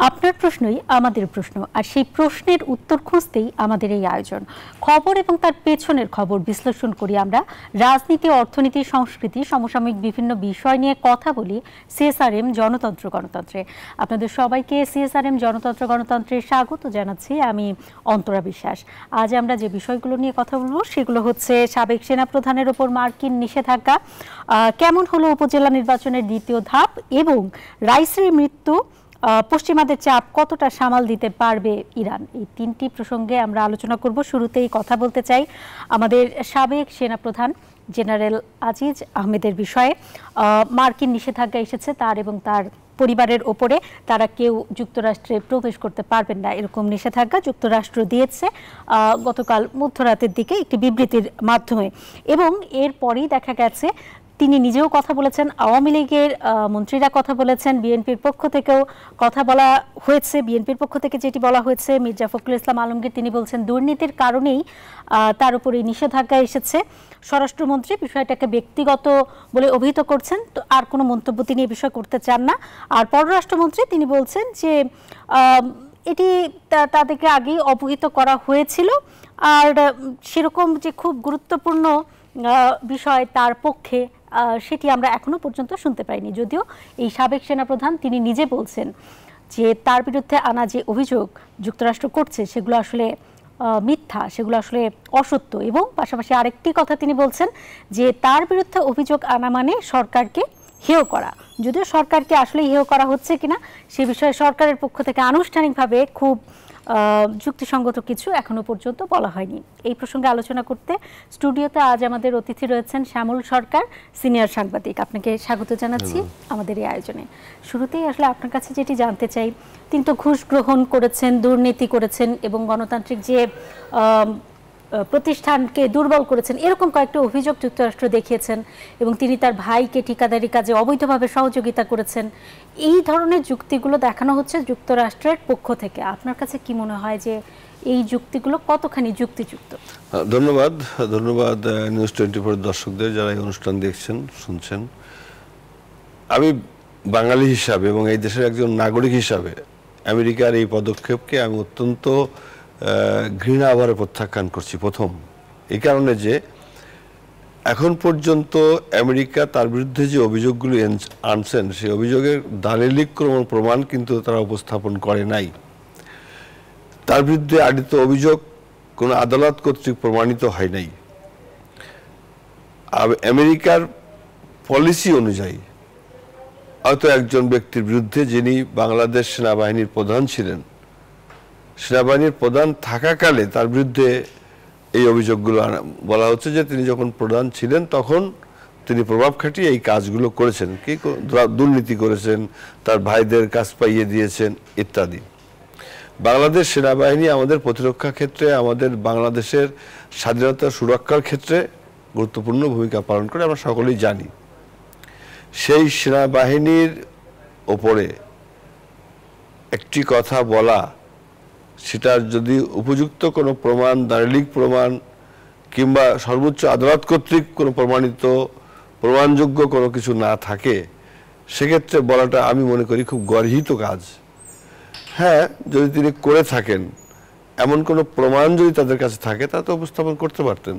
আপনার প্রশ্নই আমাদের প্রশ্ন, আর সেই প্রশ্নের উত্তর খুঁজতেই আমাদের এই আয়োজন। খবর এবং তার পেছনের খবর বিশ্লেষণ করি আমরা। রাজনীতি, অর্থনীতি, সংস্কৃতি, সমসাময়িক বিভিন্ন বিষয় নিয়ে কথা বলি সিএসআরএম জনতন্ত্র গণতন্ত্রে। আপনাদের সবাইকে সিএসআরএম জনতন্ত্র গণতন্ত্রে স্বাগত জানাচ্ছি। আমি অন্তরা বিশ্বাস। আজ আমরা যে বিষয়গুলো নিয়ে কথা বলবো সেগুলো হচ্ছে সাবেক সেনাপ্রধানের ওপর মার্কিন নিষেধাজ্ঞা, কেমন হলো উপজেলা নির্বাচনের দ্বিতীয় ধাপ, এবং রাইসির মৃত্যু, পশ্চিমাদের চাপ কতটা সামাল দিতে পারবে ইরান। এই তিনটি প্রসঙ্গে আমরা আলোচনা করব। শুরুতেই কথা বলতে চাই আমাদের সাবেক সেনাপ্রধান জেনারেল আজিজ আহমেদের বিষয়ে। মার্কিন নিষেধাজ্ঞা এসেছে তার এবং তার পরিবারের ওপরে। তারা কেউ যুক্তরাষ্ট্রে প্রবেশ করতে পারবেন না, এরকম নিষেধাজ্ঞা যুক্তরাষ্ট্র দিয়েছে গতকাল মধ্যরাতের দিকে একটি বিবৃতির মাধ্যমে। এবং এরপরই দেখা গেছে তিনি নিজেও কথা বলেছেন, আওয়ামী লীগের মন্ত্রীরা কথা বলেছেন, বিএনপির পক্ষ থেকেও কথা বলা হয়েছে। বিএনপির পক্ষ থেকে যেটি বলা হয়েছে, মির্জা ফখরুল ইসলাম আলমগীর তিনি বলছেন দুর্নীতির কারণেই তার উপরে নিষেধাজ্ঞা এসেছে। স্বরাষ্ট্রমন্ত্রী বিষয়টাকে ব্যক্তিগত বলে অভিহিত করছেন, তো আর কোনো মন্তব্য তিনি এই বিষয়ে করতে চান না। আর পররাষ্ট্রমন্ত্রী তিনি বলছেন যে এটি তাদেরকে আগেই অবহিত করা হয়েছিল, আর সেরকম যে খুব গুরুত্বপূর্ণ বিষয় তার পক্ষে সেটি আমরা এখনো পর্যন্ত শুনতে পাইনি। যদিও এই সাবেক সেনাপ্রধান তিনি নিজে বলছেন যে তার বিরুদ্ধে আনা যে অভিযোগ যুক্তরাষ্ট্র করছে সেগুলো আসলে মিথ্যা, সেগুলো আসলে অসত্য। এবং পাশাপাশি আরেকটি কথা তিনি বলছেন যে তার বিরুদ্ধে অভিযোগ আনা মানে সরকারকে হেয় করা। যদিও সরকারকে আসলে হেয় করা হচ্ছে কিনা সে বিষয়ে সরকারের পক্ষ থেকে আনুষ্ঠানিকভাবে খুব যুক্তিসঙ্গত কিছু এখনো পর্যন্ত বলা হয়নি। এই প্রসঙ্গে আলোচনা করতে স্টুডিওতে আজ আমাদের অতিথি রয়েছেন শ্যামল সরকার, সিনিয়র সাংবাদিক। আপনাকে স্বাগত জানাচ্ছি আমাদের এই আয়োজনে। শুরুতেই আসলে আপনার কাছে যেটি জানতে চাই, তিনি তো ঘুষ গ্রহণ করেছেন, দুর্নীতি করেছেন এবং গণতান্ত্রিক যে প্রতিষ্ঠানকে দুর্বল করেছেন, এরকম কয়েকটি অভিযোগ যুক্তরাষ্ট্র দেখিয়েছেন, এবং তিনি তার ভাইকে ঠিকাদারি কাজে অবৈধভাবে সহযোগিতা করেছেন। এই ধরনের যুক্তিগুলো দেখানো হচ্ছে যুক্তরাষ্ট্রের পক্ষ থেকে। আপনার কাছে কি মনে হয় যে এই যুক্তিগুলো কতখানি যুক্তিযুক্ত? ধন্যবাদ নিউজ 24 দর্শকদের যারা এই অনুষ্ঠান দেখছেন শুনছেন। আমি বাঙালি হিসাবে এবং এই দেশের একজন নাগরিক হিসাবে আমেরিকার এই পদক্ষেপকে আমি অত্যন্ত ঘৃণা আবার প্রত্যাখ্যান করছি। প্রথম এই কারণে যে এখন পর্যন্ত আমেরিকা তার বিরুদ্ধে যে অভিযোগগুলি আনছেন সেই অভিযোগের দালিলিক প্রমাণ কিন্তু তারা উপস্থাপন করে নাই। তার বিরুদ্ধে আদিত অভিযোগ কোনো আদালত কর্তৃক প্রমাণিত হয় নাই। আমেরিকার পলিসি অনুযায়ী হয়তো একজন ব্যক্তির বিরুদ্ধে যিনি বাংলাদেশ সেনাবাহিনীর প্রধান ছিলেন, সেনাবাহিনীর প্রধান থাকাকালে তার বিরুদ্ধে এই অভিযোগগুলো বলা হচ্ছে যে তিনি যখন প্রধান ছিলেন তখন তিনি প্রভাব খাটিয়ে এই কাজগুলো করেছেন, কি দুর্নীতি করেছেন, তার ভাইদের কাজ পাইয়ে দিয়েছেন ইত্যাদি। বাংলাদেশ সেনাবাহিনী আমাদের প্রতিরক্ষা ক্ষেত্রে, আমাদের বাংলাদেশের স্বাধীনতা সুরক্ষার ক্ষেত্রে গুরুত্বপূর্ণ ভূমিকা পালন করে, আমরা সকলেই জানি। সেই সেনাবাহিনীর ওপরে একটি কথা বলা, সেটার যদি উপযুক্ত কোনো প্রমাণ, দালিলিক প্রমাণ কিংবা সর্বোচ্চ আদালত কর্তৃক কোনো প্রমাণযোগ্য কোনো কিছু না থাকে, সেক্ষেত্রে বলাটা আমি মনে করি খুব গর্হিত কাজ। হ্যাঁ, যদি তিনি করে থাকেন, এমন কোনো প্রমাণ যদি তাদের কাছে থাকে তা তো উপস্থাপন করতে পারতেন।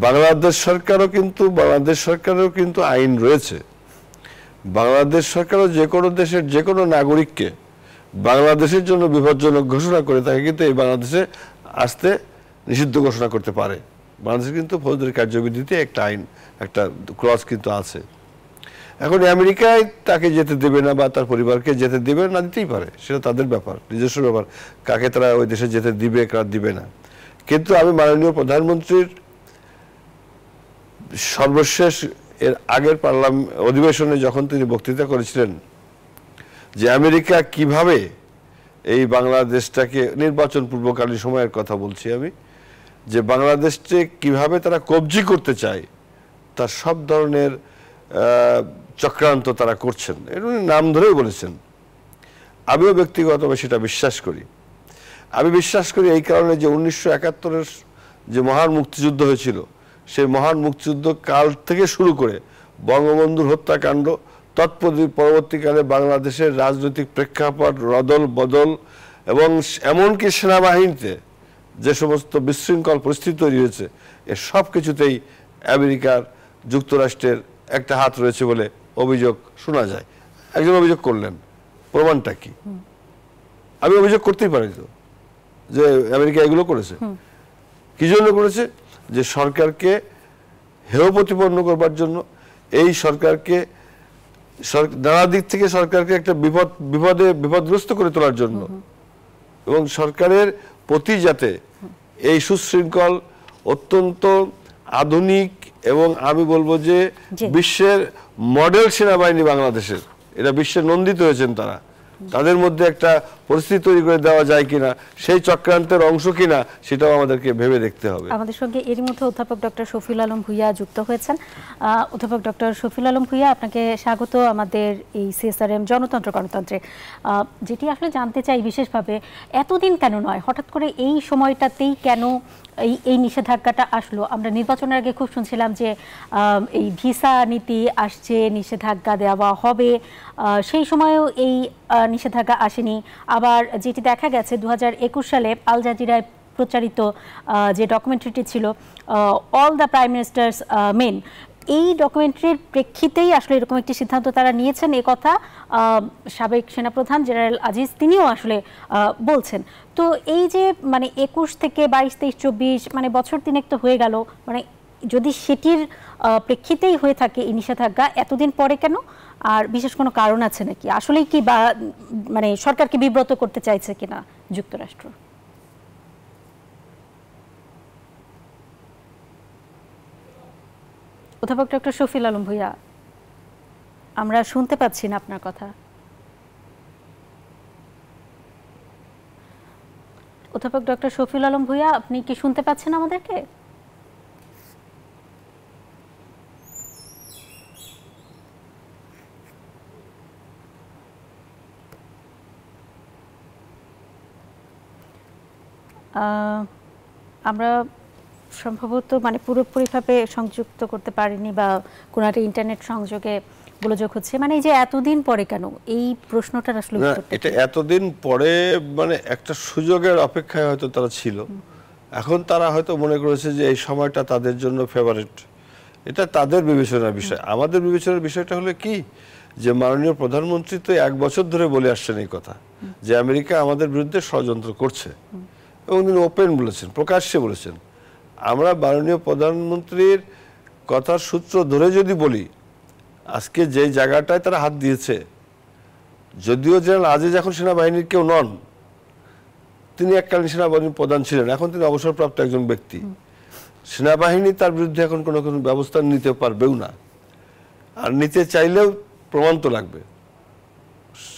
বাংলাদেশ সরকারেরও কিন্তু আইন রয়েছে। বাংলাদেশ সরকারও যে কোনো দেশের যে কোনো নাগরিককে বাংলাদেশের জন্য বিপজ্জনক ঘোষণা করে তাকে কিন্তু এই বাংলাদেশে আসতে নিষিদ্ধ ঘোষণা করতে পারে। বাংলাদেশে কিন্তু ফৌজদারি কার্যবিধিতে একটা আইন, একটা ক্লজ কিন্তু আছে। এখন আমেরিকায় তাকে যেতে দেবে না বা তার পরিবারকে যেতে দেবে না, দিতেই পারে, সেটা তাদের ব্যাপার, নিজস্ব ব্যাপার, কাকে তারা ওই দেশে যেতে দিবে কারা দিবে না। কিন্তু আমি মাননীয় প্রধানমন্ত্রীর সর্বশেষ এর আগের অধিবেশনে যখন তিনি বক্তৃতা করেছিলেন যে আমেরিকা কিভাবে এই বাংলাদেশটাকে, নির্বাচন পূর্বকালীন সময়ের কথা বলছি আমি, যে বাংলাদেশকে কিভাবে তারা কবজি করতে চায়, তার সব ধরনের চক্রান্ত তারা করছেন, এর নাম ধরেই বলেছেন। আমিও ব্যক্তিগতভাবে সেটা বিশ্বাস করি। আমি বিশ্বাস করি এই কারণে যে 1971-এর যে মহান মুক্তিযুদ্ধ হয়েছিল, সেই মহান মুক্তিযুদ্ধ কাল থেকে শুরু করে বঙ্গবন্ধুর হত্যাকাণ্ড, পরবর্তীকালে বাংলাদেশের রাজনৈতিক প্রেক্ষাপট রদল বদল এবং এমনকি সেনাবাহিনীতে যে সমস্ত বিশৃঙ্খল পরিস্থিতি তৈরি হয়েছে এ সব কিছুতেই আমেরিকার যুক্তরাষ্ট্রের একটা হাত রয়েছে বলে অভিযোগ শোনা যায়। একজন অভিযোগ করলেন, প্রমাণটা কি? আমি অভিযোগ করতেই পারি তো যে আমেরিকা এগুলো করেছে। কি জন্য করেছে? যে সরকারকে হেয় প্রতিপন্ন করবার জন্য, এই সরকারকে নানা দিক থেকে সরকারকে একটা বিপদগ্রস্ত করে তোলার জন্য, এবং সরকারের প্রতি যাতে এই সুশৃঙ্খল অত্যন্ত আধুনিক এবং আমি বলবো যে বিশ্বের মডেল সেনাবাহিনী বাংলাদেশের, এটা বিশ্বে নন্দিত হয়েছেন তারা, তাদের মধ্যে একটা পরিস্থিতি তৈরি করে দেওয়া যায় কিনা, সেই চক্রান্তের অংশ কিনা সেটাও আমাদেরকে ভেবে দেখতে হবে। আমাদের সঙ্গে এরই মধ্যে অধ্যাপক ডক্টর শফিউল আলম ভূঁইয়া যুক্ত হয়েছেন। অধ্যাপক ডক্টর শফিউল আলম ভূঁইয়া, আপনাকে স্বাগত আমাদের এই CSRM জনতন্ত্র গণতন্ত্রে। যেটি আসলে জানতে চাই বিশেষভাবে, এতদিন কেন নয়, হঠাৎ করে এই সময়টাতেই কেন এই নিষেধাজ্ঞাটা আসলো? আমরা নির্বাচনের আগে খুব শুনছিলাম যে এই ভিসা নীতি আসছে, নিষেধাজ্ঞা দেওয়া হবে, সেই সময়েও এই নিষেধাজ্ঞা আসেনি। আবার যেটি দেখা গেছে 2021 সালে আল জাজিরায় প্রচারিত যে ডকুমেন্টারিটি ছিল all the prime ministers main, এই ডকুমেন্টারির প্রেক্ষিতেই আসলে এরকম একটি সিদ্ধান্ত তারা নিয়েছেন, এ কথা সাবেক সেনাপ্রধান জেনারেল আজিজ তিনিও আসলে বলছেন। তো এই যে মানে 21 থেকে 22, 23, 24 মানে বছর তিনেক তো হয়ে গেল, মানে যদি সেটির প্রেক্ষিতেই হয়ে থাকে এই নিষেধাজ্ঞা, এতদিন পরে কেন? আর বিশেষ কোনো কারণ আছে নাকি? আসলেই কি বা মানে সরকারকে বিব্রত করতে চাইছে কিনা যুক্তরাষ্ট্র? অধ্যাপক ডক্টর শফিউল আলম ভূঁইয়া, আমরা শুনতে পাচ্ছি না আপনার কথা। অধ্যাপক ডক্টর শফিউল আলম ভূঁইয়া, আপনি কি শুনতে পাচ্ছেন আমাদেরকে? আমরা সম্ভবত মানে পুরোপুরিভাবে সংযুক্ত করতে পারিনি, বা কোনো একটা ইন্টারনেট সংযোগে গোলযোগ হচ্ছে। মানে এই যে এতদিন পরে কেন, এই প্রশ্নটার আসলে এটা এতদিন পরে মানে একটা সুযোগের অপেক্ষায় হয়তো তারা ছিল। এখন তারা হয়তো মনে করেছে যে এই সময়টা তাদের জন্য ফেভারিট। এটা তাদের বিবেচনার বিষয়। আমাদের বিবেচনার বিষয়টা হলো কি, যে মাননীয় প্রধানমন্ত্রী তো 1 বছর ধরে বলে আসছেন এই কথা, যে আমেরিকা আমাদের বিরুদ্ধে ষড়যন্ত্র করছে, এবং তিনি ওপেন বলেছেন, প্রকাশ্যে বলেছেন। আমরা মাননীয় প্রধানমন্ত্রীর কথার সূত্র ধরে যদি বলি, আজকে যে জায়গাটায় তারা হাত দিয়েছে, যদিও জেনারেল আজিজ এখন সেনাবাহিনীর কেউ নন, তিনি এককালীন সেনাবাহিনীর প্রধান ছিলেন, এখন তিনি অবসরপ্রাপ্ত একজন ব্যক্তি। সেনাবাহিনী তার বিরুদ্ধে এখন কোনো ব্যবস্থা নিতে পারবেও না, আর নিতে চাইলেও প্রমাণ তো লাগবে।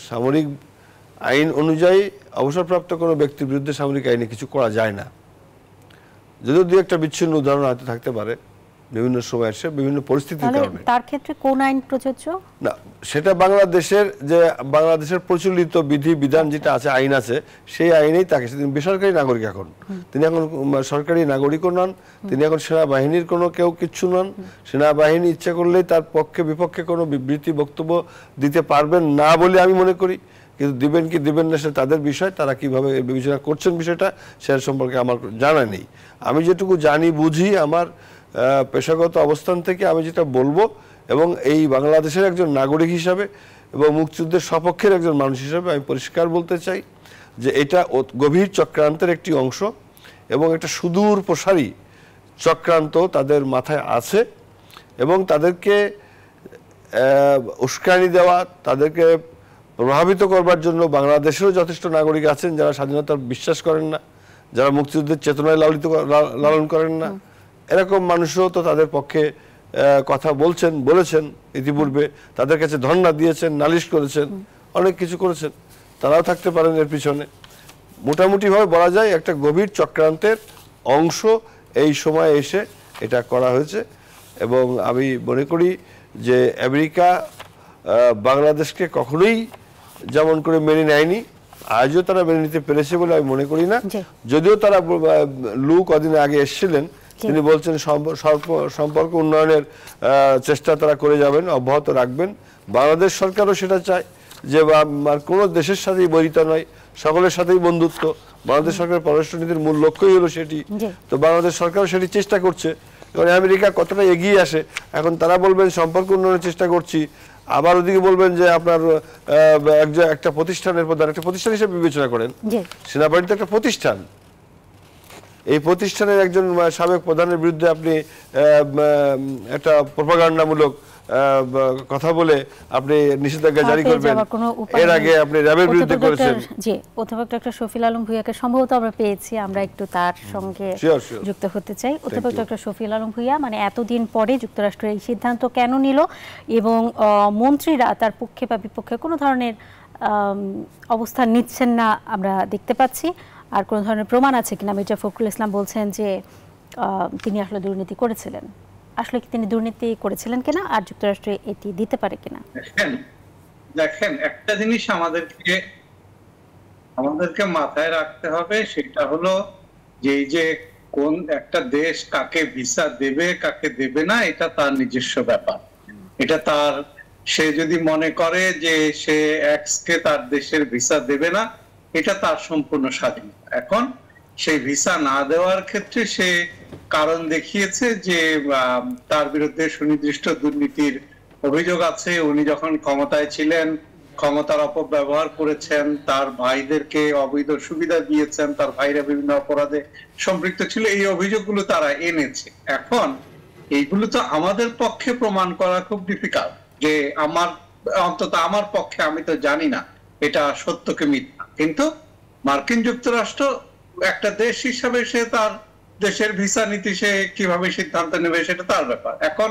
সামরিক আইন অনুযায়ী অবসরপ্রাপ্ত কোনো ব্যক্তির বিরুদ্ধে সামরিক আইনে কিছু করা যায় না, যদিও দু একটা বিচ্ছিন্ন উদাহরণ হয়তো থাকতে পারে বিভিন্ন সময় এসে বিভিন্ন পরিস্থিতির কারণে। তার ক্ষেত্রে কোন আইন প্রযোজ্য না, সেটা বাংলাদেশের প্রচলিত বিধি বিধান যেটা আছে, আইন আছে, সেই আইনেই তাকে, তিনি বেসরকারি নাগরিক, এখন তিনি এখন সরকারি নাগরিকও নন, তিনি এখন সেনাবাহিনীর কোনো কেউ কিচ্ছু নন। সেনাবাহিনী ইচ্ছা করলেই তার পক্ষে বিপক্ষে কোনো বিবৃতি বক্তব্য দিতে পারবেন না বলে আমি মনে করি। কিন্তু দিবেন কি দিবেন না সেটা তাদের বিষয়, তারা কিভাবে বিবেচনা করছেন বিষয়টা সেটা সম্পর্কে আমার জানা নেই। আমি যেটুকু জানি বুঝি আমার পেশাগত অবস্থান থেকে আমি যেটা বলবো, এবং এই বাংলাদেশের একজন নাগরিক হিসাবে এবং মুক্তিযুদ্ধের সপক্ষের একজন মানুষ হিসাবে আমি পরিষ্কার বলতে চাই যে এটা গভীর চক্রান্তের একটি অংশ, এবং একটা সুদূর প্রসারী চক্রান্ত তাদের মাথায় আছে, এবং তাদেরকে উস্কানি দেওয়া, তাদেরকে প্রভাবিত করবার জন্য বাংলাদেশেরও যথেষ্ট নাগরিক আছেন যারা স্বাধীনতা বিশ্বাস করেন না, যারা মুক্তিযুদ্ধের চেতনায় লালন করেন না। এরকম মানুষও তো তাদের পক্ষে কথা বলেছেন ইতিপূর্বে, তাদের কাছে ধর্ণা দিয়েছেন, নালিশ করেছেন, অনেক কিছু করেছেন, তারাও থাকতে পারেন এর পিছনে। মোটামুটিভাবে বলা যায় একটা গভীর চক্রান্তের অংশ এই সময় এসে এটা করা হয়েছে। এবং আমি মনে করি যে আমেরিকা বাংলাদেশকে কখনোই যেমন করে মেনে নেয়নি, আজও তারা মেনে নিতে পেরেছে বলে আমি মনে করি না। যদিও তারা লু কদিন আগে এসেছিলেন, তিনি বলছেন সম্পর্ক উন্নয়নের চেষ্টা তারা করে যাবেন, অব্যাহত রাখবেন। বাংলাদেশ সরকারও সেটা চায় যে কোনো দেশের সাথেই বৈরিতা নয়, সকলের সাথেই বন্ধুত্ব। বাংলাদেশ সরকারের পররাষ্ট্র নীতির মূল লক্ষ্যই হলো সেটি। তো বাংলাদেশ সরকারও সেটি চেষ্টা করছে। এবং আমেরিকা কতটা এগিয়ে আসে, এখন তারা বলবেন সম্পর্ক উন্নয়নের চেষ্টা করছি, আবার ওদিকে বলবেন যে আপনার একটা প্রতিষ্ঠানের প্রধান, একটা প্রতিষ্ঠান হিসেবে বিবেচনা করেন, সেনাবাহিনী তো একটা প্রতিষ্ঠান। এই প্রতিষ্ঠানের একজন সাবেক প্রধানের বিরুদ্ধে আপনি একটা প্রোপাগান্ডামূলক কথা বলে আপনি নিষেধাজ্ঞা জারি করবেন, এর আগে আপনি র্যাবের বিরুদ্ধে করেছেন। জি, অধ্যাপক ডক্টর শফিউল আলম ভূঁইয়াকে সম্ভবত আমরা পেয়েছি, আমরা একটু তার সঙ্গে যুক্ত হতে চাই। অধ্যাপক ডক্টর শফিউল আলম ভূঁইয়া, মানে এতদিন পরে যুক্তরাষ্ট্র এই সিদ্ধান্ত কেন নিল এবং মন্ত্রীরা তার পক্ষে বা বিপক্ষে কোনো ধরনের অবস্থান নিচ্ছেন না আমরা দেখতে পাচ্ছি, আর কোনো ধরনের প্রমাণ আছে কিনা? মির্জা ফখরুল ইসলাম বলছেন যে তিনি আসলে দুর্নীতি করেছিলেন। আসলে কি তিনি দুর্নীতি করেছিলেন কিনা, আর যুক্তরাষ্ট্র এটি দিতে পারে কিনা? দেখেন, একটা জিনিস আমাদেরকে মাথায় রাখতে হবে, সেটা হলো যে এই যে কোন একটা দেশ কাকে ভিসা দেবে কাকে দেবে না, এটা তার নিজস্ব ব্যাপার। এটা তার, সে যদি মনে করে যে সে এক্স কে তার দেশের ভিসা দেবে না, এটা তার সম্পূর্ণ স্বাধীনতা। এখন সেই ভিসা না দেওয়ার ক্ষেত্রে সে কারণ দেখিয়েছে যে তার বিরুদ্ধে সুনির্দিষ্ট দুর্নীতির অভিযোগ আছে। উনি যখন ক্ষমতায় ছিলেন ক্ষমতার অপব্যবহার করেছেন, তার ভাইদেরকে অবৈধ সুবিধা দিয়েছেন, তার ভাইরা বিভিন্ন অপরাধে সম্পৃক্ত ছিল, এই অভিযোগগুলো তারা এনেছে। এখন এইগুলো তো আমাদের পক্ষে প্রমাণ করা খুব ডিফিকাল্ট, যে অন্তত আমার পক্ষে, আমি তো জানি না এটা সত্যকে মিথ্যা, কিন্তু মার্কিন যুক্তরাষ্ট্র একটা দেশ হিসাবে সে তার দেশের ভিসা নীতি সে কিভাবে সিদ্ধান্ত নেবে সেটা তার ব্যাপার। এখন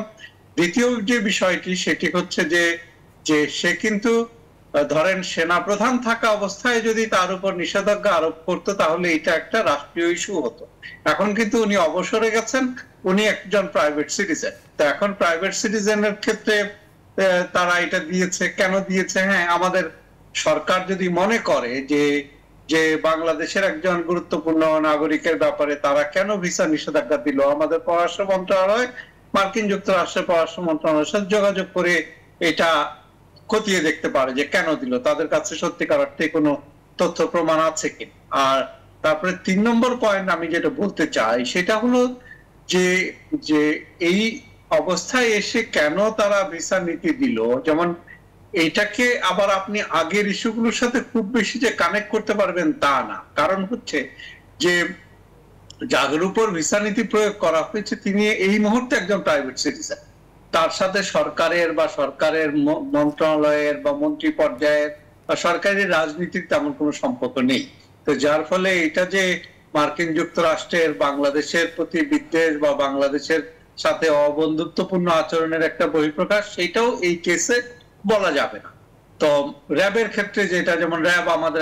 দ্বিতীয় যে বিষয়টি, সেটি হচ্ছে যে সে কিন্তু ধরেন সেনাপ্রধান থাকা অবস্থায় যদি তার উপর নিষেধাজ্ঞা আরোপ করতো, তাহলে এটা একটা রাষ্ট্রীয় ইস্যু হতো। এখন কিন্তু উনি অবসরে গেছেন, উনি একজন প্রাইভেট সিটিজেন। তো এখন প্রাইভেট সিটিজেনের ক্ষেত্রে তারা এটা দিয়েছে, কেন দিয়েছে? হ্যাঁ, আমাদের সরকার যদি মনে করে যে বাংলাদেশের একজন গুরুত্বপূর্ণ নাগরিকের ব্যাপারে তারা কেন ভিসা নিষেধাজ্ঞা দিল, আমাদের পররাষ্ট্র মন্ত্রণালয় মার্কিন যুক্তরাষ্ট্রের পররাষ্ট্র মন্ত্রণালয়ের সাথে যোগাযোগ করে এটা খতিয়ে দেখতে পারে যে কেন দিল, তাদের কাছে সত্যিকার অর্থে কোনো তথ্য প্রমাণ আছে কি। আর তারপরে 3 নম্বর পয়েন্ট আমি যেটা বলতে চাই, সেটা হলো যে এই অবস্থায় এসে কেন তারা ভিসা নীতি দিল। যেমন এইটাকে আবার আপনি আগের ইস্যুগুলোর সাথে খুব বেশি যে কানেক্ট করতে পারবেন তা না। কারণ হচ্ছে যে যাদের উপর ভিসা নীতি প্রয়োগ করা হয়েছে তিনি এই মুহূর্তে একজন প্রাইভেট সিটিজেন, তার সাথে সরকারের মন্ত্রণালয়ের বা মন্ত্রী পর্যায়ের বা সরকারি রাজনীতির তেমন কোনো সম্পর্ক নেই। তো যার ফলে এটা যে মার্কিন যুক্তরাষ্ট্রের বাংলাদেশের প্রতি বিদ্বেষ বা বাংলাদেশের সাথে অবন্ধুত্বপূর্ণ আচরণের একটা বহিঃপ্রকাশ, সেটাও এই কেসে বলা যাবে না। তো র্যাবের ক্ষেত্রে যেটা, যেমন র্যাব আমাদের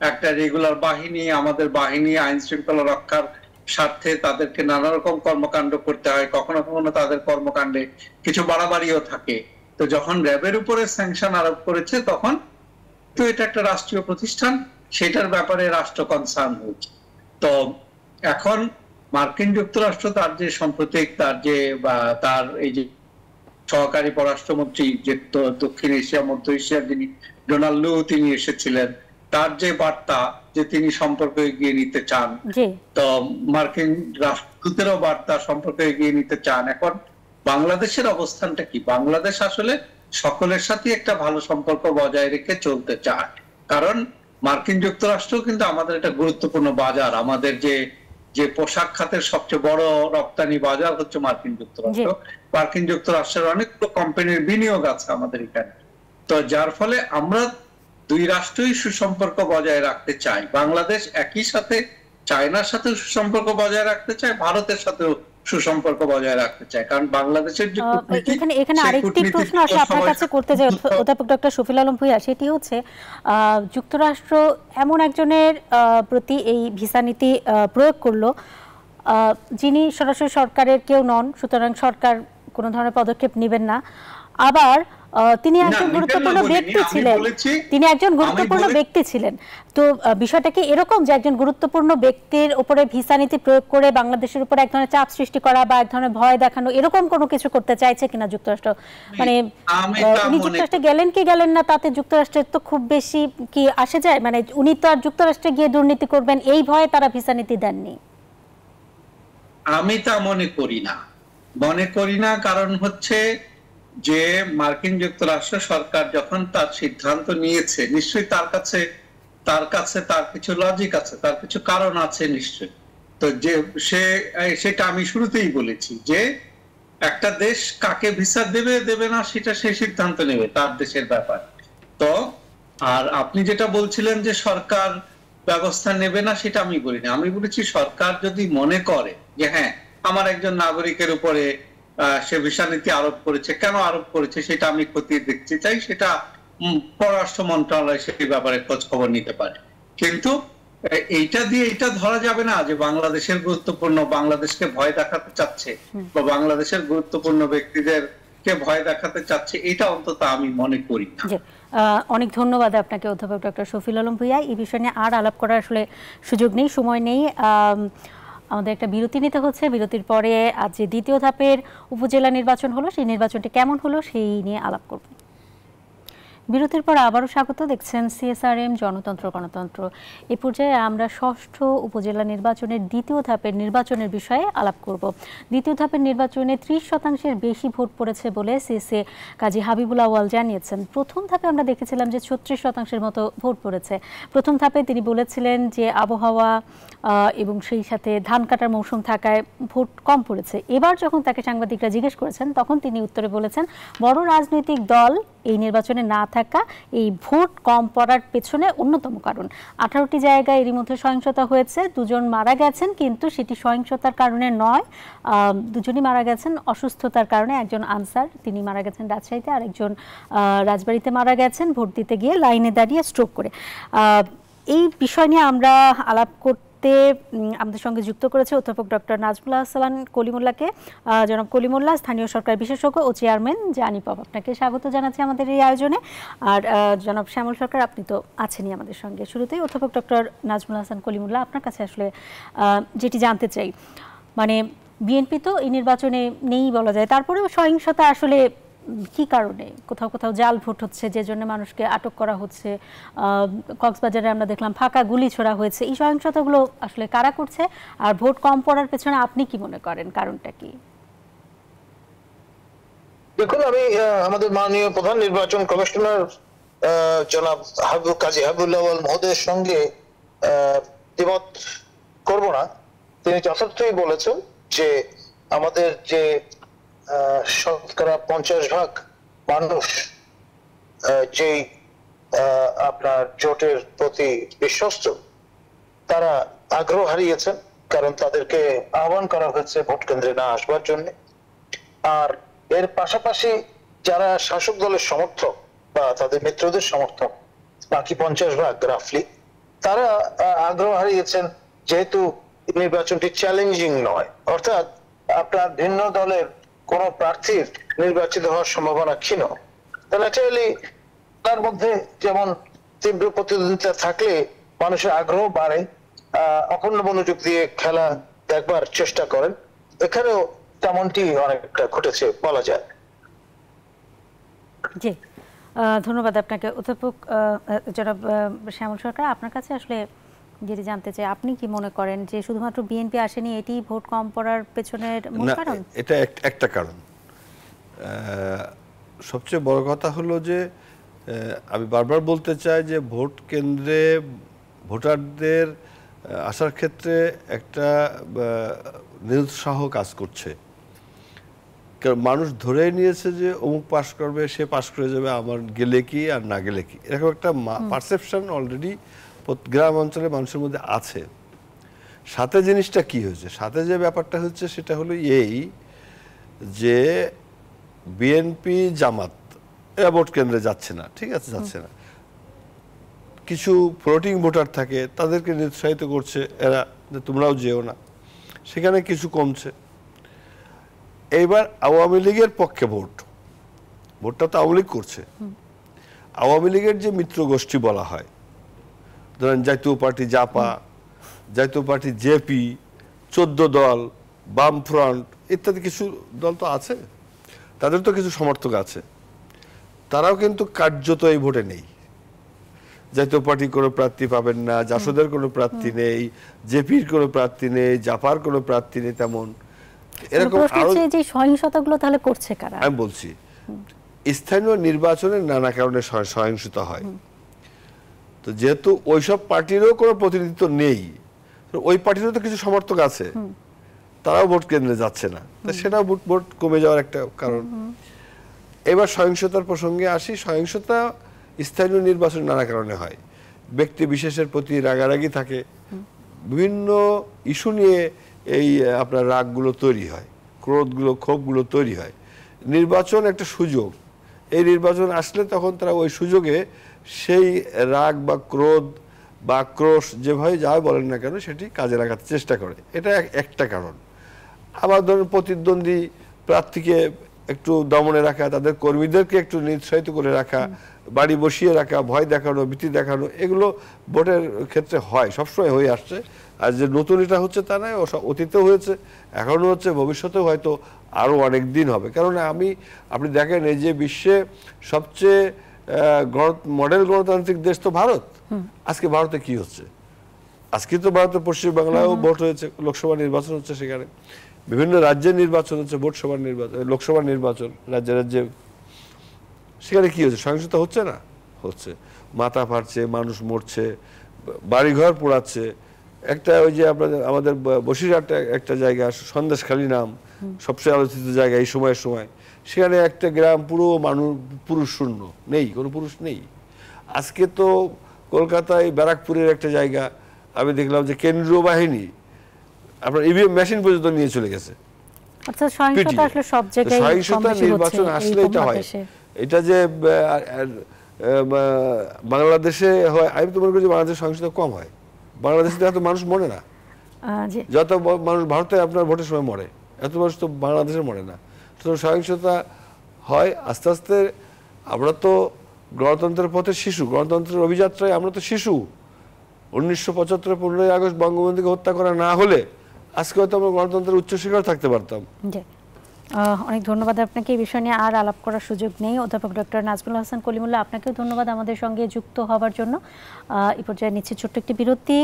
একটা রেগুলার বাহিনী, আমাদের বাহিনী আইন শৃঙ্খলা রক্ষার স্বার্থে তাদেরকে নানা রকম কর্মকাণ্ড করতে হয়, কখনো কখনো তাদের কর্মকাণ্ডে কিছু বাড়াবাড়িও থাকে। তো যখন র্যাবের উপরে স্যাংশন আরোপ করেছে, তখন তো এটা একটা রাষ্ট্রীয় প্রতিষ্ঠান, সেটার ব্যাপারে রাষ্ট্র কনসার্ন হয়েছে। তো এখন মার্কিন যুক্তরাষ্ট্র তার যে সাম্প্রতিক তার এই যে সহকারী পররাষ্ট্রমন্ত্রী, যে দক্ষিণ এশিয়া মধ্য এশিয়ার যিনি ডোনাল্ড লু, তিনি এসেছিলেন, তার যে বার্তা যে তিনি সম্পর্ক এগিয়ে নিতে চান, তো মার্কিন রাষ্ট্রদূতেরও বার্তা সম্পর্ক এগিয়ে নিতে চান। এখন বাংলাদেশের অবস্থানটা কি? বাংলাদেশ আসলে সকলের সাথে একটা ভালো সম্পর্ক বজায় রেখে চলতে চায়, কারণ মার্কিন যুক্তরাষ্ট্র কিন্তু আমাদের একটা গুরুত্বপূর্ণ বাজার। আমাদের যে পোশাক খাতের সবচেয়ে বড় রপ্তানি বাজার হচ্ছে মার্কিন যুক্তরাষ্ট্র। মার্কিন যুক্তরাষ্ট্রের অনেকগুলো কোম্পানির বিনিয়োগ আছে আমাদের এখানে। তো যার ফলে আমরা দুই রাষ্ট্রই সুসম্পর্ক বজায় রাখতে চাই। বাংলাদেশ একই সাথে চায়নার সাথে সুসম্পর্ক বজায় রাখতে চায়, ভারতের সাথেও সুসম্পর্ক বজায় রাখতে চায়, কারণ বাংলাদেশের যে এখানে আরেকটি প্রশ্ন আসলে আপনার কাছে করতে চাই অধ্যাপক ডক্টর শফিউল আলম ভূঁইয়া, সেটি হচ্ছে যুক্তরাষ্ট্র এমন একজনের প্রতি এই ভিসা নীতি প্রয়োগ করলো যিনি সরাসরি সরকারের কেউ নন, সুতরাং সরকার কোনো ধরনের পদক্ষেপ নেবেন না। আবার তিনি একজন গুরুত্বপূর্ণ ব্যক্তি ছিলেন, তিনি একজন গুরুত্বপূর্ণ ব্যক্তি ছিলেন। তো বিষয়টা কি এরকম যে একজন গুরুত্বপূর্ণ ব্যক্তির উপরে ভিসা নীতি প্রয়োগ করে বাংলাদেশের উপর এক ধরনের চাপ সৃষ্টি করা বা এক ধরনের ভয় দেখানো এরকম কোনো কিছু করতে চাইছে কিনা যুক্তরাষ্ট্র? মানে উনি যুক্তরাষ্ট্রে গেলেন কি গেলেন না তাতে যুক্তরাষ্ট্রের তো খুব বেশি কি আসে যায়? মানে উনি তো আর যুক্তরাষ্ট্রে গিয়ে দুর্নীতি করবেন এই ভয়ে তারা ভিসা নীতি দেননি। আমি তা মনে করি না, কারণ হচ্ছে যে মার্কিন যুক্তরাষ্ট্র সরকার যখন তার সিদ্ধান্ত নিয়েছে নিশ্চয়ই তার কাছে তার কিছু লজিক আছে, তার কিছু কারণ আছে নিশ্চয়ই। তো যে সেটা আমি শুরুতেই বলেছি যে একটা দেশ কাকে ভিসা দেবে না সেটা সে সিদ্ধান্ত নেবে, তার দেশের ব্যাপার। তো আর আপনি যেটা বলছিলেন যে সরকার ব্যবস্থা নেবে না, সেটা আমি বলিনি। আমি বলেছি সরকার যদি মনে করে যে হ্যাঁ আমার একজন নাগরিকের উপরে সে ভিসা নীতি আরোপ করেছে, কেন আরোপ করেছে সেটা আমি খতিয়ে দেখতে চাই, সেটা পররাষ্ট্র মন্ত্রণালয় সেই ব্যাপারে খোঁজ খবর নিতে পারে। কিন্তু এইটা দিয়ে এটা ধরা যাবে না যে বাংলাদেশের বাংলাদেশকে ভয় দেখাতে চাচ্ছে বা বাংলাদেশের গুরুত্বপূর্ণ ব্যক্তিদেরকে ভয় দেখাতে চাচ্ছে, এটা অন্তত আমি মনে করি না। অনেক ধন্যবাদ আপনাকে অধ্যাপক ডক্টর শফিউল আলম ভূঁইয়া। এই বিষয় নিয়ে আর আলাপ করার আসলে সুযোগ নেই, সময় নেই। আমাদের একটা বিরতি নিতে হচ্ছে। বিরতির পরে আজ যে দ্বিতীয় ধাপের উপজেলা নির্বাচন হলো সেই নির্বাচনটি কেমন হলো সেই নিয়ে আলাপ করব। বিরতির পর আবারও স্বাগত। দেখছেন CSRM জনতন্ত্র গণতন্ত্র। এই পর্যায়ে আমরা ষষ্ঠ উপজেলা নির্বাচনের দ্বিতীয় ধাপের নির্বাচনের বিষয়ে আলাপ করব। দ্বিতীয় ধাপের নির্বাচনে 30% বেশি ভোট পড়েছে বলে সিএসএ কাজী হাবিবুল আউয়াল জানিয়েছেন। প্রথম ধাপে আমরা দেখেছিলাম যে 36% মতো ভোট পড়েছে। প্রথম ধাপে তিনি বলেছিলেন যে আবহাওয়া এবং সেই সাথে ধান কাটার মৌসুম থাকায় ভোট কম পড়েছে। এবার যখন তাকে সাংবাদিকরা জিজ্ঞেস করেছেন তখন তিনি উত্তরে বলেছেন বড় রাজনৈতিক দল এই নির্বাচনে না থাকা এই ভোট কম পড়ার পেছনে অন্যতম কারণ। 18টি জায়গায় এরই মধ্যে সহিংসতা হয়েছে, 2 জন মারা গেছেন, কিন্তু সেটি সহিংসতার কারণে নয়, 2 জনই মারা গেছেন অসুস্থতার কারণে। একজন আনসার তিনি মারা গেছেন রাজশাহীতে, আর একজন রাজবাড়িতে মারা গেছেন ভোট দিতে গিয়ে লাইনে দাঁড়িয়ে স্ট্রোক করে। এই বিষয় নিয়ে আমরা আলাপ করতে আমাদের সঙ্গে যুক্ত করেছে অধ্যাপক ডক্টর নাজমুল হাসান কলিমুল্লাহকে। জনাব কলিমুল্লাহ স্থানীয় সরকার বিশেষজ্ঞ ও চেয়ারম্যান জানিপব, আপনাকে স্বাগত জানাচ্ছি আমাদের এই আয়োজনে। আর জনাব শ্যামল সরকার, আপনি তো আছেনই আমাদের সঙ্গে। শুরুতেই অধ্যাপক ডক্টর নাজমুল হাসান কলিমুল্লাহ, আপনার কাছে আসলে যেটি জানতে চাই, মানে বিএনপি তো এই নির্বাচনে নেই বলা যায়, তারপরেও সহিংসতা আসলে কি কারণে? কোথাও কোথাও জাল ভোট হচ্ছে যে জন্য মানুষকে আটক করা হচ্ছে, কক্সবাজারে আমরা দেখলাম ফাঁকা গুলি ছোড়া হয়েছে। এই সহিংসতাগুলো আসলে কারা করছে, আর ভোট কম পড়ার পেছনে আপনি কি মনে করেন কারণটা কি? দেখুন, আমি আমাদের মাননীয় প্রধান নির্বাচন কমিশনার জনাব কাজী হাবিবুল আউয়াল মহোদয়ের সঙ্গে দ্বিমত করব না। তিনি যথার্থই বলেছেন যে আমাদের যে শতকরা 50% মানুষ যেই আপনার জোটের প্রতি বিশ্বস্ত, তারা আগ্রহ হারিয়েছেন, কারণ তাদেরকে আহ্বান করা হয়েছে ভোট কেন্দ্রে না আসবার জন্য। আর এর পাশাপাশি যারা শাসক দলের সমর্থক বা তাদের মিত্রদের সমর্থক, বাকি 50% রাফলি, তারা আগ্রহ হারিয়েছেন যেহেতু নির্বাচনটি চ্যালেঞ্জিং নয়, অর্থাৎ আপনার ভিন্ন দলের কোন প্রার্থীর নির্বাচিত হওয়ার সম্ভাবনা ক্ষীণ। ন্যাচারালি তার মধ্যে যেমন তীব্র প্রতিদ্বন্দ্বিতা থাকলে মানুষের আগ্রহ বাড়ে, অখণ্ড মনোযোগ দিয়ে খেলা দেখবার চেষ্টা করেন। এখানেও তেমনটি অনেকটা ঘটেছে বলা যায়। জি, ধন্যবাদ আপনাকে অধ্যাপক জনাব শ্যামল সরকার। আপনার কাছে আসলে যেটি জানতে চাই, আপনি কি মনে করেন যে শুধুমাত্র বিএনপি আসেনি এটি ভোট কম পড়ার পেছনের মূল কারণ? এটা একটা কারণ। সবচেয়ে বড় কথা হলো যে আমি বারবার বলতে চাই যে ভোট কেন্দ্রে ভোটারদের আসার ক্ষেত্রে একটা নিরুৎসাহ কাজ করছে। কারণ মানুষ ধরেই নিয়েছে যে অমুক পাস করবে, সে পাস করে যাবে, আমার গেলে কি আর না গেলে কি, এরকম একটা পারসেপশন অলরেডি গ্রাম অঞ্চলে মানুষের মধ্যে আছে। সাথে জিনিসটা কি হয়েছে, সাথে যে ব্যাপারটা হচ্ছে সেটা হলো এই যে বিএনপি জামাত এরা ভোট কেন্দ্রে যাচ্ছে না, ঠিক আছে, যাচ্ছে না। কিছু ফ্লোটিং ভোটার থাকে, তাদেরকে নিরুৎসাহিত করছে এরা যে তোমরাও যেও না, সেখানে কিছু কমছে। এইবার আওয়ামী লীগের পক্ষে ভোট, ভোটটা তো আওয়ামী লীগ করছে। আওয়ামী লীগের যে মিত্র গোষ্ঠী বলা হয়, ধরেন জাতীয় পার্টি জাপা, জাতীয় পার্টি জেপি, 14 দল, বামফ্রন্ট ইত্যাদি কিছু দল তো আছে, তাদের তো কিছু সমর্থক আছে, তারাও কিন্তু কার্যত এই ভোটে নেই। জাতীয় পার্টি কোনো প্রার্থী পাবেন না, জাসদের কোনো প্রার্থী নেই, জেপির কোনো প্রার্থী নেই, জাপার কোনো প্রার্থী নেই তেমন। এরকম আরো যে সহিংসতাগুলো তাহলে করছে কারা? আমি বলছি, স্থানীয় নির্বাচনে নানা কারণে সহিংসতা হয়। তো যেহেতু ওইসব পার্টিরও কোনো প্রতিনিধিত্ব নেই, ওই পার্টিরও তো কিছু সমর্থক আছে, তারাও ভোট কেন্দ্রে যাচ্ছে না, তো সেটাও ভোট কমে যাওয়ার একটা কারণ। এবার সহিংসতার প্রসঙ্গে আসি। সহিংসতা স্থানীয় নির্বাচন নানা কারণে হয়। ব্যক্তি বিশেষের প্রতি রাগারাগি থাকে, বিভিন্ন ইস্যু নিয়ে এই আপনার রাগগুলো তৈরি হয়, ক্রোধগুলো, ক্ষোভগুলো তৈরি হয়। নির্বাচন একটা সুযোগ, এই নির্বাচন আসলে তখন তারা ওই সুযোগে সেই রাগ বা ক্রোধ বা আক্রোশ যেভাবে যাই বলেন না কেন সেটি কাজে লাগাতে চেষ্টা করে, এটা একটা কারণ। আবার ধরুন প্রতিদ্বন্দ্বী প্রার্থীকে একটু দমনে রাখা, তাদের কর্মীদেরকে একটু নিরুৎসাহিত করে রাখা, বাড়ি বসিয়ে রাখা, ভয় দেখানো, ভীতি দেখানো, এগুলো ভোটের ক্ষেত্রে হয়, সবসময় হয়ে আসছে। আর যে নতুন এটা হচ্ছে তা নয়, অতীতেও হয়েছে, এখনও হচ্ছে, ভবিষ্যতেও হয়তো আরও অনেক দিন হবে। কারণ আপনি দেখেন এই যে বিশ্বে সবচেয়ে মডেল গণতান্ত্রিক দেশ তো ভারত। আজকে ভারতে কি হচ্ছে? আজকে তো ভারতের পশ্চিমবাংলায়ও ভোট হয়েছে, লোকসভা নির্বাচন হচ্ছে, সেখানে বিভিন্ন রাজ্যের নির্বাচন হচ্ছে, লোকসভা নির্বাচন রাজ্যে রাজ্যে। সেখানে কি হচ্ছে? সহিংসতা হচ্ছে না? হচ্ছে। মাথা ফাটছে, মানুষ মরছে, বাড়িঘর পোড়াচ্ছে। একটা ওই যে আমাদের বসিরহাট একটা জায়গা, সন্দেশখালী নাম, সবচেয়ে আলোচিত জায়গা এই সময়, সেখানে একটা গ্রাম পুরো পুরুষ শূন্য, নেই কোনো পুরুষ নেই। আজকে তো কলকাতায় ব্যারাকপুরের একটা জায়গা আমি দেখলাম যে কেন্দ্রীয় বাহিনী আপনার ইভিএম মেশিন পর্যন্ত নিয়ে চলে গেছে। সহিংসতা নির্বাচন আসলে এটা হয়। এটা যে বাংলাদেশে হয়, আমি তো মনে করি যে বাংলাদেশে সহিংসতা কম হয়। বাংলাদেশে এত মানুষ মরে না, যত মানুষ ভারতে আপনার ভোটের সময় মরে, এত মানুষ তো বাংলাদেশে মরে না। তো সহিংসতা হয় আস্তে আস্তে। আমরা তো গণতন্ত্রের পথে শিশু, গণতন্ত্রের অভিযাত্রায় আমরা তো শিশু। 1975 15ই আগস্ট বঙ্গবন্ধুকে হত্যা করা না হলে আজকে হয়তো আমরা গণতন্ত্রের উচ্চ শিখরে থাকতে পারতাম। অনেক ধন্যবাদ আপনাকে। এই বিষয় নিয়ে আর আলাপ করার সুযোগ নেই। অধ্যাপক ডক্টর নাজমুল হাসান কলিমুল্লাহ, আপনাকেও ধন্যবাদ আমাদের সঙ্গে যুক্ত হওয়ার জন্য। এই পর্যায়ে নিচ্ছে ছোট্ট একটি বিরতি।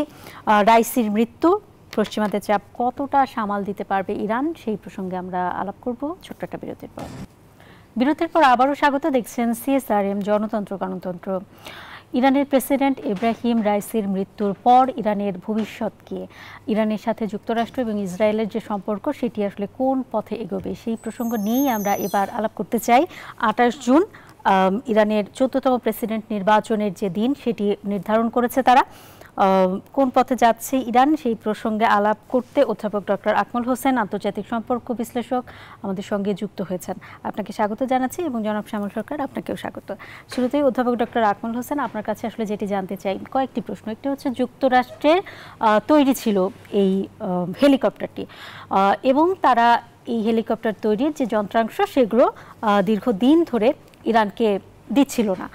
রাইসির মৃত্যু, পশ্চিমাদের চাপ কতটা সামাল দিতে পারবে ইরান, সেই প্রসঙ্গে আমরা আলাপ করব ছোট্ট একটা বিরতির পর। বিরতির পর আবারও স্বাগত। দেখছেন CSRM জনতন্ত্র গণতন্ত্র। ইরানের প্রেসিডেন্ট ইব্রাহিম রাইসির মৃত্যুর পর ইরানের ভবিষ্যৎ কি, ইরানের সাথে যুক্তরাষ্ট্র এবং ইসরায়েলের যে সম্পর্ক সেটি আসলে কোন পথে এগোবে, সেই প্রসঙ্গ নিয়েই আমরা এবার আলাপ করতে চাই। 28 জুন ইরানের 14তম প্রেসিডেন্ট নির্বাচনের যে দিন সেটি নির্ধারণ করেছে তারা। কোন পথে যাচ্ছে ইরান, সেই প্রসঙ্গে আলাপ করতে অধ্যাপক ডক্টর আকমল হোসেন, আন্তর্জাতিক সম্পর্ক বিশ্লেষক, আমাদের সঙ্গে যুক্ত হয়েছেন। আপনাকে স্বাগত জানাচ্ছি এবং জনাব শ্যামল সরকার, আপনাকেও স্বাগত। শুরুতেই অধ্যাপক ডক্টর আকমল হোসেন, আপনার কাছে আসলে যেটি জানতে চাই, কয়েকটি প্রশ্ন। একটি হচ্ছে যুক্তরাষ্ট্রের তৈরি ছিল এই হেলিকপ্টারটি, এবং তারা এই হেলিকপ্টার তৈরির যে যন্ত্রাংশ সেগুলো দীর্ঘদিন ধরে ইরানকে দিচ্ছিল না।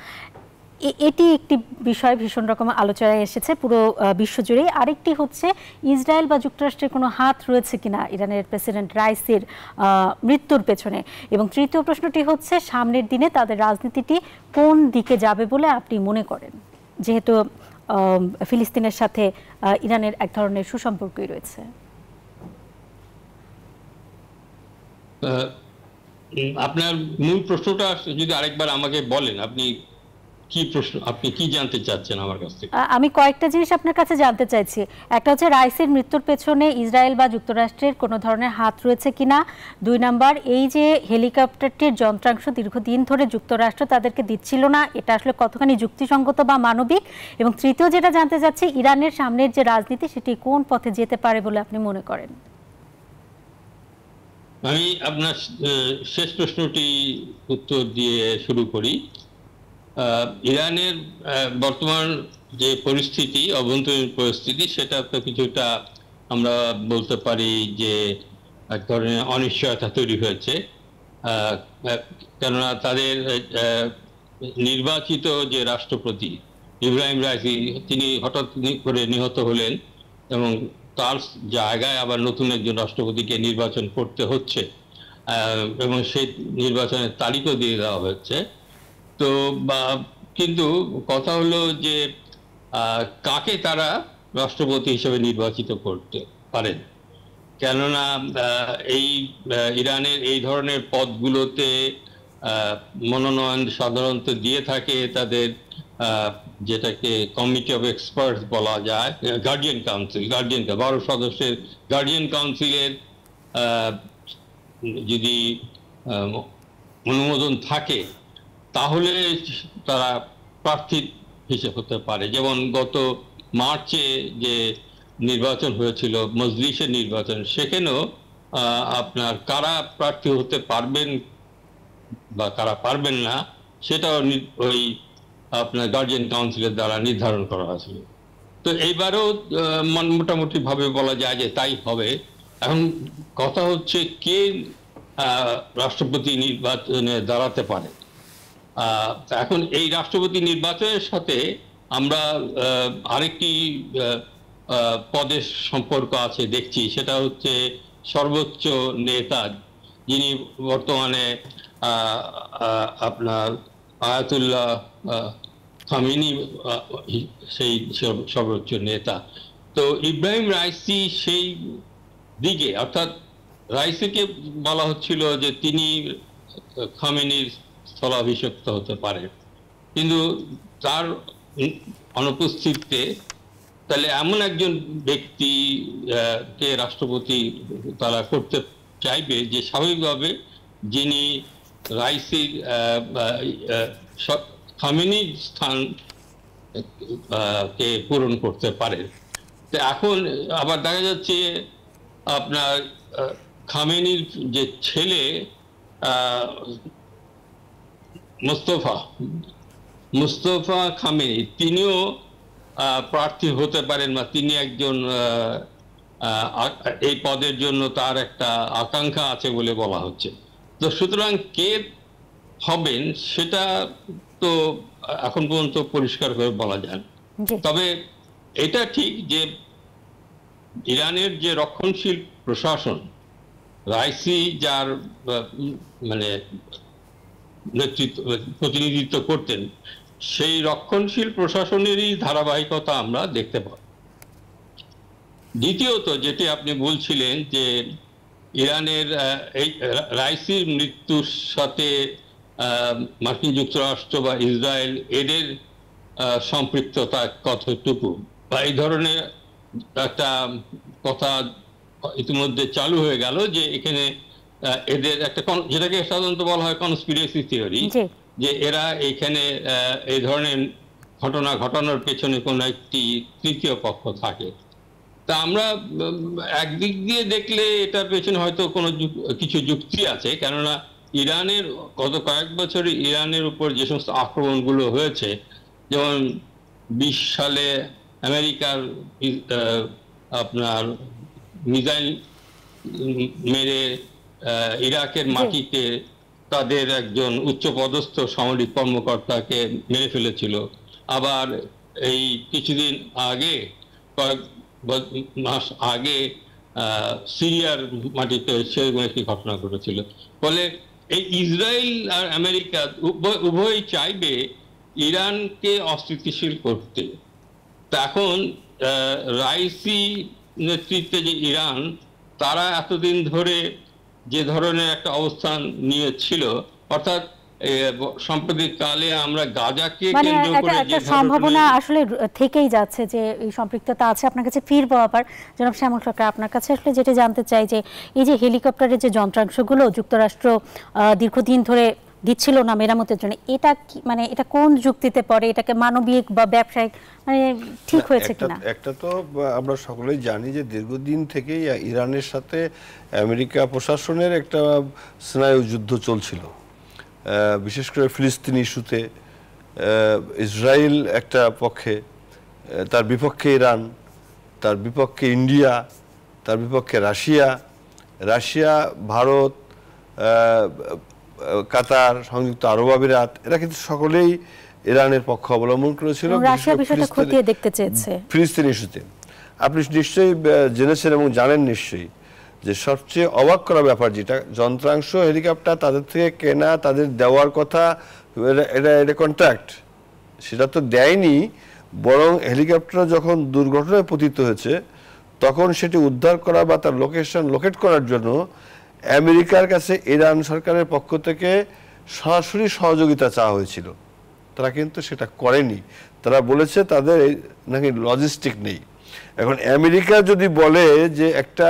এটি একটি বিষয় ভীষণ রকম আলোচনায় এসেছে পুরো বিশ্বজুড়েই। আরেকটি হচ্ছে ইসরায়েল বা যুক্তরাষ্ট্রের কোনো হাত রয়েছে কিনা ইরানের প্রেসিডেন্ট রাইসির মৃত্যুর পেছনে। এবং তৃতীয় প্রশ্নটি হচ্ছে সামনের দিনে তাদের রাজনীতিটি কোন দিকে যাবে বলে আপনি মনে করেন, যেহেতু ফিলিস্তিনের সাথে ইরানের এক ধরনের সুসম্পর্কই রয়েছে। আপনার মূল প্রশ্নটা যদি আরেকবার আমাকে বলেন, আপনি কি প্রশ্ন, আপনি কি জানতে চাচ্ছেন আমার কাছ থেকে? আমি কয়েকটা জিনিস আপনার কাছে জানতে চাইছি। একটা হচ্ছে রাইসির মৃত্যুর পেছনে ইসরায়েল বা যুক্তরাষ্ট্রের কোনো ধরনের হাত রয়েছে কিনা। 2 নাম্বার, এই যে হেলিকপ্টারটির যন্ত্রাংশ দীর্ঘদিন ধরে যুক্তরাষ্ট্র তাদেরকে দিচ্ছিল না, এটা আসলে কতখানি যুক্তিসঙ্গত বা মানবিক। এবং তৃতীয় যেটা জানতে চাচ্ছি, ইরানের সামনের যে রাজনীতি সেটি কোন পথে যেতে পারে বলে আপনি মনে করেন। আমি আপনার শেষ প্রশ্নটি উত্তর দিয়ে শুরু করি। ইরানের বর্তমান যে পরিস্থিতি, অভ্যন্তরীণ পরিস্থিতি, সেটা তো কিছুটা আমরা বলতে পারি যে এক ধরনের অনিশ্চয়তা তৈরি হয়েছে। কেননা তাদের নির্বাচিত যে রাষ্ট্রপতি ইব্রাহিম রাইসি, তিনি হঠাৎ করে নিহত হলেন এবং তার জায়গায় আবার নতুন একজন রাষ্ট্রপতিকে নির্বাচন করতে হচ্ছে এবং সেই নির্বাচনের তারিখও দিয়ে দেওয়া হচ্ছে। তো কিন্তু কথা হলো যে কাকে তারা রাষ্ট্রপতি হিসেবে নির্বাচিত করতে পারেন, কেননা এই ইরানের এই ধরনের পদগুলোতে মনোনয়ন সাধারণত দিয়ে থাকে তাদের যেটাকে কমিটি অফ এক্সপার্টস বলা যায়, গার্ডিয়ান কাউন্সিল, 12 সদস্যের গার্ডিয়ান কাউন্সিলের যদি অনুমোদন থাকে তাহলে তারা প্রার্থী হিসেবে হতে পারে। যেমন গত মার্চে যে নির্বাচন হয়েছিল, মজলিসের নির্বাচন, সেখানেও আপনার কারা প্রার্থী হতে পারবেন বা কারা পারবেন না সেটাও ওই আপনার গার্জিয়ান কাউন্সিলের দ্বারা নির্ধারণ করা হয়েছিল। তো এইবারও মোটামুটি ভাবে বলা যায় যে তাই হবে। এখন কথা হচ্ছে কে রাষ্ট্রপতি নির্বাচনে দাঁড়াতে পারে। এখন এই রাষ্ট্রপতি নির্বাচনের সাথে আমরা আরেকটি পদের সম্পর্ক আছে দেখছি, সেটা হচ্ছে সর্বোচ্চ নেতা যিনি বর্তমানে আপনার আয়াতুল্লাহ খামেনি, সেই সর্বোচ্চ নেতা। তো ইব্রাহিম রাইসি সেই দিকে, অর্থাৎ রাইসিকে বলা হচ্ছিল যে তিনি খামেনির স্থলাভিষিক্ত হতে পারে, কিন্তু তার অনুপস্থিতিতে তাহলে এমন একজন ব্যক্তি কে রাষ্ট্রপতি তারা করতে চাইবে যে স্বাভাবিকভাবে যিনি রাইসির খামেনির স্থান কে পূরণ করতে পারে। তো এখন আবার দেখা যাচ্ছে আপনার খামেনির যে ছেলে মুস্তফা খামেনি, তিনিও প্রার্থী হতে পারেন বা তিনি একজন এই পদের জন্য তার একটা আকাঙ্ক্ষা আছে বলে বলা হচ্ছে। তো সুতরাং কে হবেন সেটা তো এখন পর্যন্ত পরিষ্কার করে বলা যায়। তবে এটা ঠিক যে ইরানের যে রক্ষণশীল প্রশাসন, রাইসি যার মানে প্রতিনিধিত্ব করতেন, সেই রক্ষণশীল প্রশাসনেরই ধারাবাহিকতা আমরা দেখতে পাই। দ্বিতীয়ত যেটি আপনি বলছিলেন যে ইরানের এই রাইসির মৃত্যুর সাথে মার্কিন যুক্তরাষ্ট্র বা ইসরায়েল এদের সম্পৃক্ততা কতটুকু, বা এই ধরনের একটা কথা ইতিমধ্যে চালু হয়ে গেল যে এখানে এদের একটা, যেটাকে সাধারণত বলা হয় কনস্পিরেসি থিওরি, যে এরা এখানে এই ধরনের ঘটনা ঘটানোর পেছনে কোনো একটি তৃতীয় পক্ষ থাকে। তা আমরা একদিক দিয়ে দেখলে এটার পেছনে হয়তো কোনো কিছু যুক্তি আছে, কেননা ইরানের গত কয়েক বছরে ইরানের উপর যে সমস্ত আক্রমণগুলো হয়েছে, যেমন 20 সালে আমেরিকার আপনার মিসাইল মেরে ইরাকের মাটিতে তাদের একজন উচ্চপদস্থ সামরিক কর্মকর্তাকে মেরে ফেলেছিল। আবার এই কিছুদিন আগে, কয়েক মাস আগে সিরিয়ার মাটিতে সেরকম একটি ঘটনা ঘটেছিল। ফলে এই ইসরায়েল আর আমেরিকা উভয়ই চাইবে ইরানকে অস্থিতিশীল করতে। তা এখন রাইসি নেতৃত্বে যে ইরান, তারা এতদিন ধরে যে ধরনের একটা অবস্থান নিয়েছিল, অর্থাৎ সাম্প্রতিক কালে আমরা গাজাকে কেন্দ্র করে যে সম্ভাবনা আসলে থেকেই যাচ্ছে যে এই সম্পৃক্ততা আছে। আপনার কাছে ফিরবো আবার জনাব শ্যামল সরকার, আপনার কাছে আসলে যেটা জানতে চাই যে এই যে হেলিকপ্টারের যে যন্ত্রাংশগুলো যুক্তরাষ্ট্র দীর্ঘদিন ধরে দিচ্ছিল না মেরামতের জন্য, এটা মানে এটা কোন যুক্তিতে পড়ে? এটাকে মানবিক বা ব্যবসায়িক মানে ঠিক হয়েছে কিনা? একটা তো আমরা সকলেই জানি যে দীর্ঘদিন থেকেই ইরানের সাথে আমেরিকা প্রশাসনের একটা স্নায়ু যুদ্ধ চলছিল, বিশেষ করে ফিলিস্তিনি ইস্যুতে। ইসরায়েল একটা পক্ষে, তার বিপক্ষে ইরান, তার বিপক্ষে ইন্ডিয়া, তার বিপক্ষে রাশিয়া, ভারত, কাতার, সংযুক্ত আরব আমিরাত, এরা কিন্তু সকলেই ইরানের পক্ষ অবলম্বন করেছিল রাশিয়া বিষয়টা খতিয়ে দেখতে চেয়েছে ফিলিস্তিন ইস্যুতে। আপনি নিশ্চয়ই জেনেছেন এবং জানেন নিশ্চয়ই যে সবচেয়ে অবাক করা ব্যাপার যেটা, যন্ত্রাংশ হেলিকপ্টার তাদের থেকে কেনা, তাদের দেওয়ার কথা, এটা কন্ট্রাক্ট, সেটা তো দেয়নি। বরং হেলিকপ্টার যখন দুর্ঘটনায় পতিত হয়েছে তখন সেটি উদ্ধার করা বা তার লোকেশন লোকেট করার জন্য আমেরিকার কাছে ইরান সরকারের পক্ষ থেকে সরাসরি সহযোগিতা চাওয়া হয়েছিল। তারা কিন্তু সেটা করেনি। তারা বলেছে তাদের নাকি লজিস্টিক নেই। এখন আমেরিকা যদি বলে যে একটা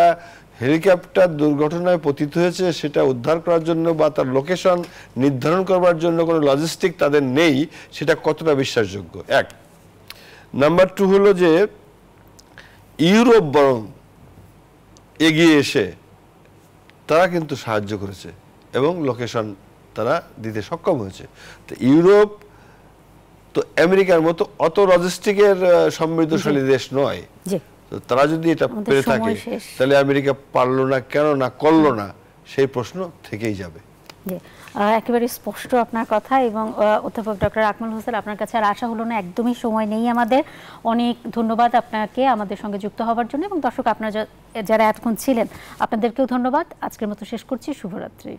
হেলিকপ্টার দুর্ঘটনায় পতিত হয়েছে, সেটা উদ্ধার করার জন্য বা তার লোকেশন নির্ধারণ করবার জন্য কোনো লজিস্টিক তাদের নেই, সেটা কতটা বিশ্বাসযোগ্য? এক। নাম্বার টু হলো যে ইউরোপ বরং এগিয়ে এসে তারা কিন্তু সাহায্য করেছে এবং লোকেশন তারা দিতে সক্ষম হয়েছে। তো ইউরোপ তো আমেরিকার মতো অত লজিস্টিকের সমৃদ্ধশালী দেশ নয়। তো তারা যদি এটা পেরে থাকে তাহলে আমেরিকা পারলো না কেন, না করলো না, সেই প্রশ্ন থেকেই যাবে। একেবারে স্পষ্ট আপনার কথা। এবং অধ্যাপক ডক্টর আকমল হোসেন, আপনার কাছে আর আশা হলো না, একদমই সময় নেই আমাদের। অনেক ধন্যবাদ আপনাকে আমাদের সঙ্গে যুক্ত হওয়ার জন্য, এবং দর্শক আপনারা যারা এতক্ষণ ছিলেন আপনাদেরকেও ধন্যবাদ। আজকের মতো শেষ করছি। শুভরাত্রি।